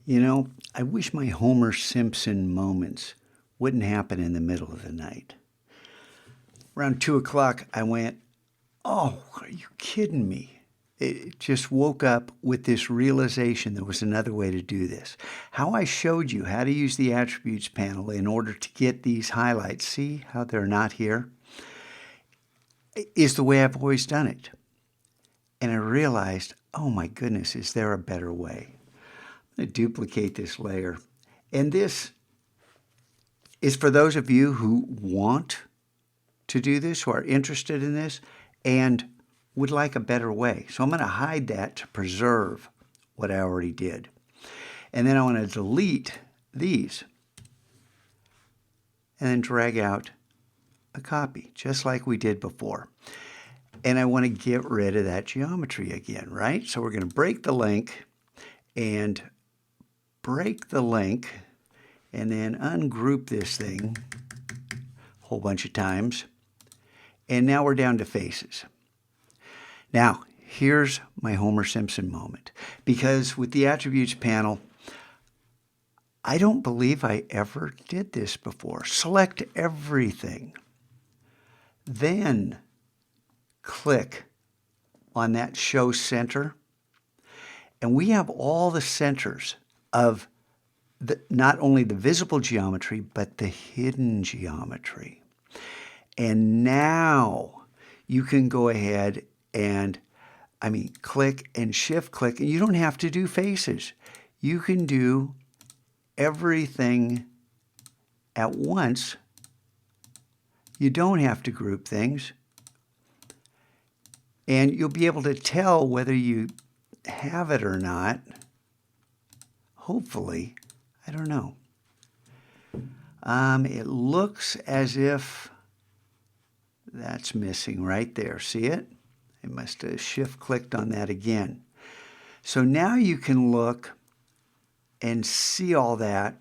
You know, I wish my Homer Simpson moments wouldn't happen in the middle of the night. Around 2 o'clock, I went, oh, are you kidding me? It just woke up with this realization there was another way to do this. How I showed you how to use the attributes panel in order to get these highlights, see how they're not here, is the way I've always done it. And I realized, oh my goodness, is there a better way? I'm going to duplicate this layer. And this is for those of you who want to do this, who are interested in this, and would like a better way. So I'm going to hide that to preserve what I already did. And then I want to delete these and then drag out a copy, just like we did before. And I want to get rid of that geometry again, right? So we're going to break the link and break the link and then ungroup this thing a whole bunch of times. And now we're down to faces. Now, here's my Homer Simpson moment. Because with the attributes panel, I don't believe I ever did this before. Select everything. Then click on that show center. And we have all the centers of not only the visible geometry, but the hidden geometry. And now you can go ahead and, click and shift click, and you don't have to do faces. You can do everything at once. You don't have to group things. And you'll be able to tell whether you have it or not. Hopefully, I don't know. It looks as if that's missing right there. See it? I must have shift clicked on that again. So now you can look and see all that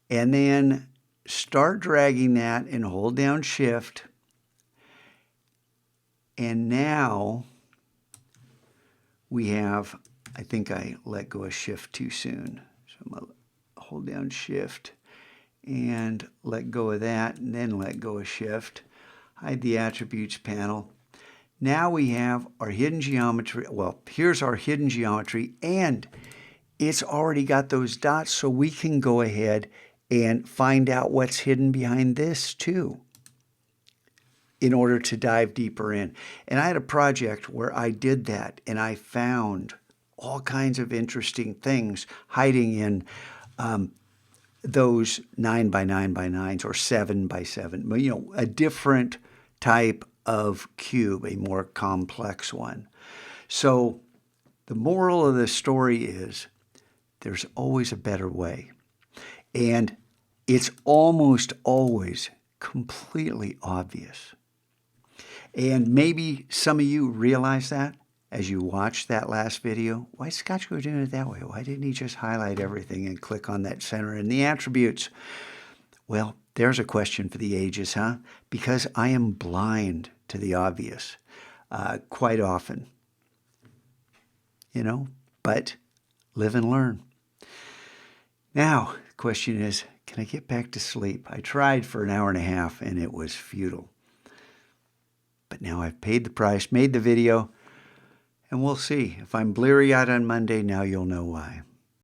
and then start dragging that and hold down shift. And now we have, I think I let go of shift too soon. So I'm going to hold down shift and let go of that and then let go of shift. Hide the attributes panel. Now we have our hidden geometry. Well, here's our hidden geometry, and it's already got those dots, so we can go ahead and find out what's hidden behind this too in order to dive deeper in. And I had a project where I did that, and I found all kinds of interesting things hiding in those 9 by 9 by 9s or 7 by 7, a different type of cube, a more complex one. So the moral of the story is there's always a better way. And it's almost always completely obvious. And maybe some of you realize that as you watch that last video. Why is Scotchko doing it that way? Why didn't he just highlight everything and click on that center and the attributes? Well, there's a question for the ages, huh? Because I am blind to the obvious quite often. But live and learn. Now, the question is, can I get back to sleep? I tried for an hour and a half and it was futile. But now I've paid the price, made the video, and we'll see. If I'm bleary-eyed on Monday, now you'll know why.